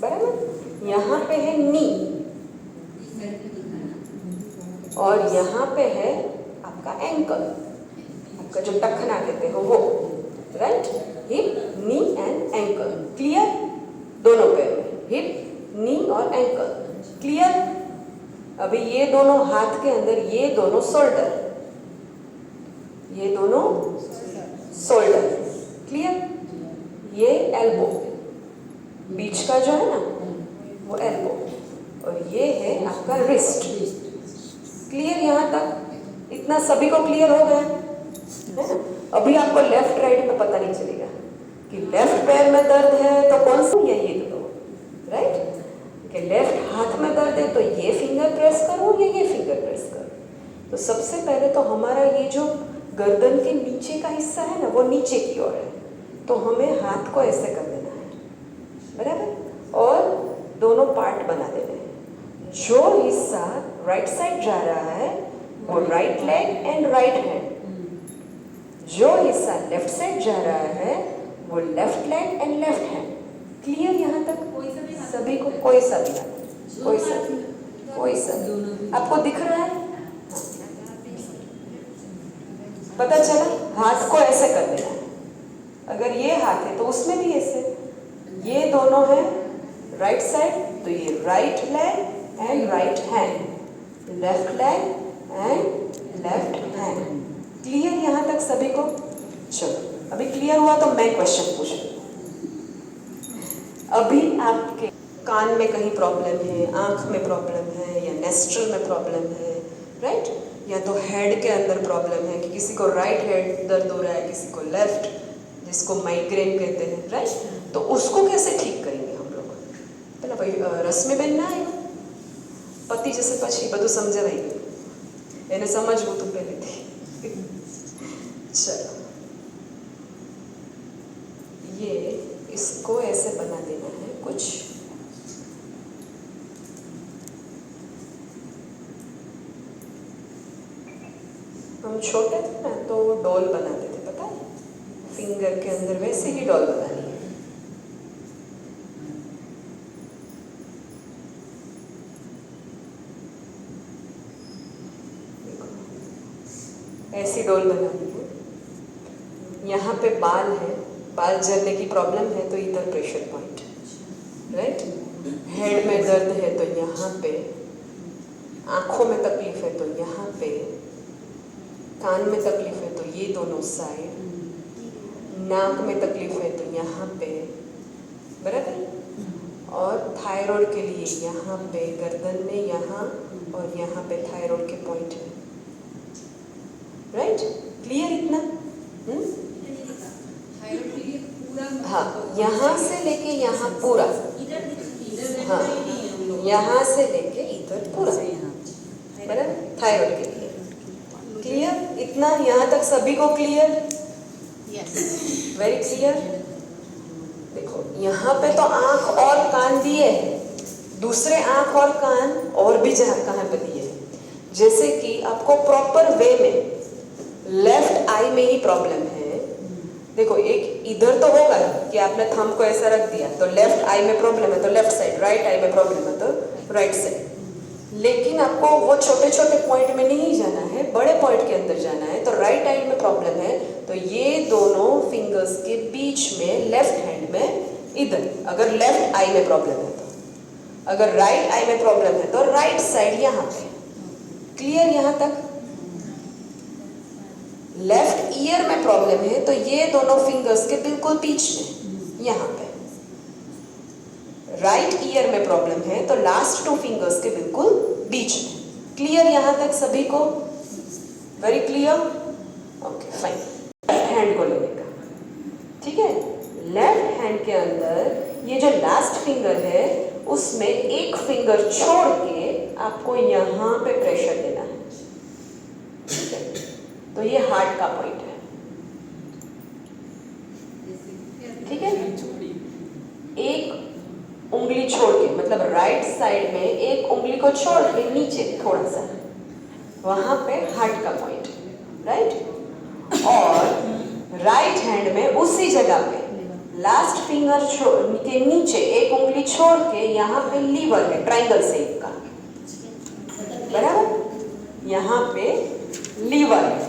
बराबर। यहाँ पे है नी और यहाँ पे है आपका एंकल, आपका जो टखना कहते हो वो, right. Hip, knee and ankle, clear. दोनों पैर में हिप, नी और एंकल, क्लियर। अभी ये दोनों हाथ के अंदर ये दोनों शोल्डर, ये दोनों शोल्डर, क्लियर। ये एल्बो, बीच का जो है ना वो एल्बो, और ये है आपका रिस्ट, क्लियर। यहाँ तक इतना सभी को क्लियर हो गया है ना। अभी आपको लेफ्ट राइट में पता नहीं चलेगा कि लेफ्ट पैर में दर्द है तो कौन सा, ये दो, राइट। कि लेफ्ट हाथ में दर्द है तो ये फिंगर प्रेस करो या ये फिंगर प्रेस करो। तो सबसे पहले तो हमारा ये जो गर्दन के नीचे का हिस्सा है ना वो नीचे की ओर है, तो हमें हाथ को ऐसे कर देना है, बराबर। और दोनों पार्ट बना देने हैं। जो हिस्सा राइट साइड जा रहा है वो right leg and right hand, जो हिस्सा लेफ्ट साइड जा रहा है वो left leg and left hand, clear. यहाँ तक सभी को कोई सा भी, कोई सा आपको दिख रहा है, पता चला। हाथ को ऐसे कर देना है। अगर ये हाथ है तो उसमें भी ऐसे, ये दोनों है राइट साइड तो ये right leg and right hand, left leg and left hand, clear यहाँ तक सभी को। चलो अभी क्लियर हुआ तो मैं क्वेश्चन पूछ रही हूँ। अभी आपके कान में कहीं प्रॉब्लम है, आंख में प्रॉब्लम है, या नेस्ट्रल में प्रॉब्लम है, राइट। या तो हेड के अंदर प्रॉब्लम है कि किसी को राइट हेड दर्द हो रहा है, किसी को लेफ्ट, जिसको माइग्रेन कहते हैं, राइट। तो उसको कैसे ठीक करेंगे हम लोग? पहला भाई रस्मे बेन ना આવ્યો પતિ જશે પછી બધું સમજાવાઈ ગયું, એને સમજવું તું પહેલેથી। चलो ये इसको ऐसे बना देना है कुछ, हम छोटे थे ना तो डॉल बनाते थे, पता है, फिंगर के अंदर वैसे ही डॉल बनानी है। देखो ऐसी डॉल बनानी है। यहाँ पे बाल है, बाल झड़ने की प्रॉब्लम है तो इधर प्रेशर पॉइंट, राइट। हेड में दर्द है तो यहाँ पे, आँखों में तकलीफ है तो यहाँ पे, कान में तकलीफ है तो ये दोनों साइड, नाक में तकलीफ है तो यहाँ पे, बराबर। और थायराइड के लिए यहाँ पे गर्दन में, यहाँ और यहाँ पे थायराइड के पॉइंट है, राइट। क्लियर इतना? हाँ, यहाँ से लेके यहाँ पूरा, हाँ, यहाँ से लेके इधर पूरा, बराबर, थायराइड के लिए। क्लियर इतना? यहाँ तक सभी को क्लियर? Very clear. देखो यहाँ पे तो आंख और कान दिए हैं, दूसरे आंख और कान और भी जहाँ कहाँ पे दिए हैं। जैसे कि आपको प्रॉपर वे में लेफ्ट आई में ही प्रॉब्लम है। देखो एक इधर तो होगा कि आपने थंब को ऐसा रख दिया तो लेफ्ट आई में प्रॉब्लम है तो लेफ्ट साइड, राइट आई में प्रॉब्लम है तो राइट साइड। लेकिन आपको वो छोटे छोटे पॉइंट में नहीं जाना है, बड़े पॉइंट के अंदर जाना है। तो राइट आई में प्रॉब्लम है तो ये दोनों फिंगर्स के बीच में लेफ्ट हैंड में इधर, अगर लेफ्ट आई में प्रॉब्लम है तो, अगर राइट आई में प्रॉब्लम है तो राइट साइड यहाँ पे, क्लियर यहाँ तक? लेफ्ट ईयर में प्रॉब्लम है तो ये दोनों फिंगर्स के बिल्कुल बीच में यहाँ पे, राइट ईयर में प्रॉब्लम है तो लास्ट टू फिंगर्स के बिल्कुल बीच में, क्लियर यहाँ तक सभी को? Very clear, okay fine. Left hand को लेने का, ठीक है। लेफ्ट हैंड के अंदर ये जो लास्ट फिंगर है उसमें एक फिंगर छोड़ के आपको यहाँ पे प्रेशर देना है, ठीक है। तो ये हार्ट का पॉइंट है, ठीक है। एक उंगली छोड़ के, मतलब राइट साइड में एक उंगली को छोड़ के नीचे थोड़ा सा, वहां पे हार्ट का पॉइंट है, राइट। और राइट हैंड में उसी जगह पे लास्ट फिंगर के नीचे एक उंगली छोड़ के यहाँ पे लीवर है ट्राइंगल शेप का, बराबर, यहाँ पे लीवर है।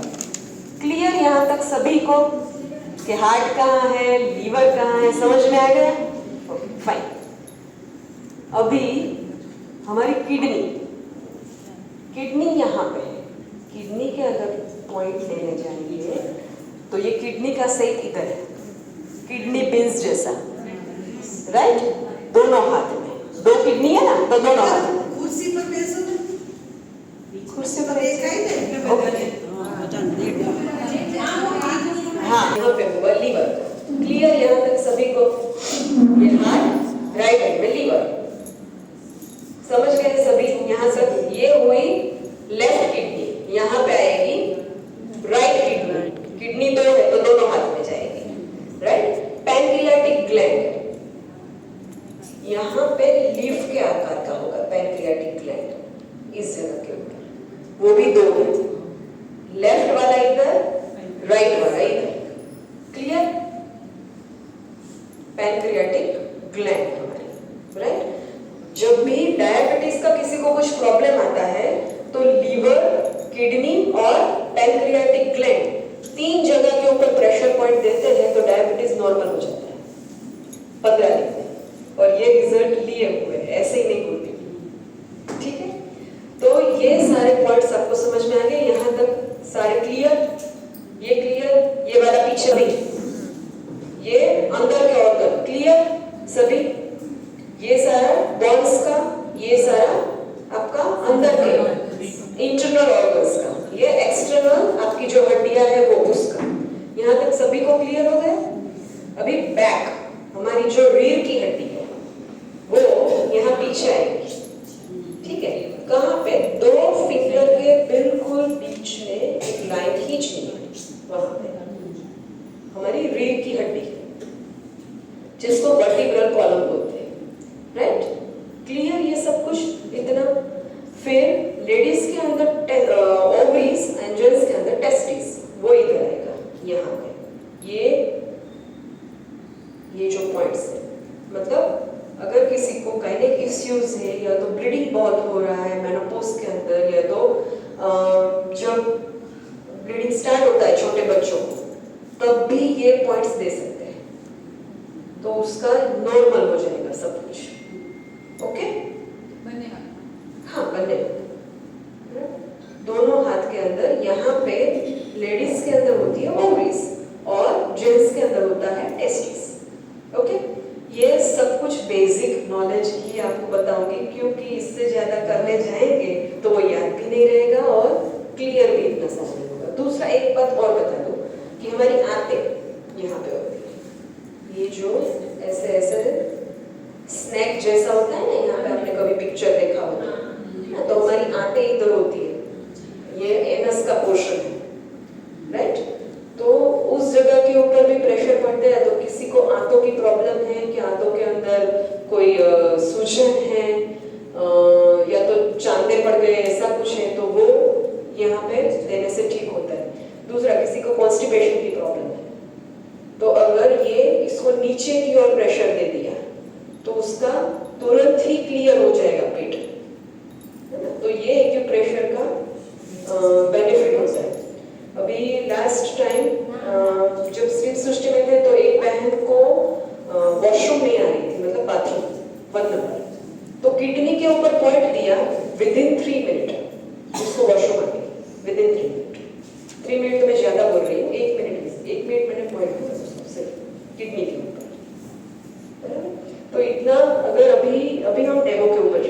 क्लियर यहाँ तक सभी को कि हार्ट कहाँ है, लीवर कहाँ है, समझ में आ गया? फाइन। अभी हमारी किडनी यहाँ पे है। किडनी के अगर पॉइंट लेने जाएंगे तो ये किडनी का शेप इधर है, किडनी बीन्स जैसा, राइट? दोनों हाथ में, दो किडनी है ना, तो दोनों हाथ में। कुर्सी पर बैसो, कुर्सी पर हाँ, यहाँ पे हुआ लीवर। क्लियर यहाँ तक सभी को? ये हार्ट, राइट हैंड में लीवर, समझ गए सभी यहाँ तक? ये हुई लेफ्ट किडनी, यहाँ पे आएगी राइट किडनी। किडनी दो है तो दोनों हाथ में जाएगी, राइट? पैनक्रियाटिक ग्लैंड यहाँ पे लीफ के आकार का होगा, पैनक्रियाटिक ग्लैंड इस जगह के ऊपर, वो भी दो है, लेफ्ट वाला इधर, राइट वाला इधर। क्लियर? पैनक्रियाटिक ग्लैंड हमारी, राइट? जब भी डायबिटीज का किसी को कुछ प्रॉब्लम आता है तो लीवर, किडनी और पैनक्रियाटिक ग्लैंड तीन जगह के ऊपर प्रेशर पॉइंट देते हैं तो डायबिटीज नॉर्मल हो जाता है 15 दिन में। और ये रिजल्ट लिए हुए, ऐसे ही नहीं होती, ठीक है? तो ये सारे पॉइंट्स आपको समझ में आ गए यहाँ तक? सारे क्लियर? ये क्लियर? ये वाला पीछे भी, ये अंदर के ऑर्गन क्लियर सभी? ये सारा बॉन्स का, ये सारा आपका अंदर के इंटरनल ऑर्गन्स का, ये एक्सटर्नल आपकी जो हड्डियां है वो उसका। यहाँ तक सभी को क्लियर हो गया? अभी बैक, हमारी जो रीढ़ की हड्डी है वो यहाँ पीछे आएगी, ठीक है? कहाँ पे? दो फिंगर के बिल्कुल बीच में एक लाइन खींचनी है, वहां पे हमारी रीढ़ की हड्डी है जिसको वर्टिब्रल कॉलम बोलते हैं, राइट? क्लियर ये सब कुछ इतना? फिर लेडीज के अंदर ओवरीज एंड जेंट्स के अंदर टेस्टिस, वो इधर आएगा यहाँ पे। ये जो पॉइंट्स है, मतलब अगर किसी को गायनेक इश्यूज है या तो ब्लीडिंग बहुत हो रहा है मेनोपॉज के अंदर, या तो जब ब्लीडिंग स्टार्ट होता है छोटे बच्चों को तब भी ये पॉइंट्स दे सकते हैं, तो उसका नॉर्मल हो जाएगा सब कुछ। ओके? बने हाथ, हाँ बने दोनों हाथ के अंदर। यहाँ पे लेडीज के अंदर होती है ओवरीज और जेंट्स के अंदर होता है टेस्टिस। ओके? ये सब कुछ बेसिक नॉलेज ही आपको बताऊंगी क्योंकि इससे ज्यादा करने जाएंगे तो वो याद भी नहीं रहेगा और क्लियर भी इतना समझ नहीं होगा। दूसरा एक बात और बता दूं कि हमारी आंतें यहाँ पे होती है, ये जो ऐसे ऐसे स्नैक जैसा होता है ना, यहाँ पे आपने कभी पिक्चर देखा होगा ना, तो हमारी आंतें इधर होती है, ये एनस का पोर्शन है, राइट? तो उस जगह के ऊपर भी प्रेशर पड़ता है, तो किसी को आंतों की प्रॉब्लम है कि आंतों के अंदर कोई सूजन है या तो चांदे पड़ गए ऐसा कुछ है तो वो यहाँ पे देने से ठीक होता है। दूसरा, किसी को कॉन्स्टिपेशन की प्रॉब्लम है तो अगर ये इसको नीचे की ओर प्रेशर दे दिया तो उसका तुरंत ही क्लियर हो जाएगा पेट, है ना? तो ये एक्यूप्रेशर का बेनिफिट होता है। अभी लास्ट टाइम जब स्त्री सृष्टि में थे तो एक बहन को वॉशरूम नहीं आ रही थी, मतलब बाथरूम 1 नंबर, तो किडनी के ऊपर पॉइंट दिया, विदिन 3 मिनट उसको वॉशरूम आ गई, विदिन 3 मिनट। 3 मिनट तो मैं ज्यादा बोल रही हूँ, 1 मिनट मैंने पॉइंट दिया किडनी के ऊपर। तो इतना अगर अभी हम डेमो के ऊपर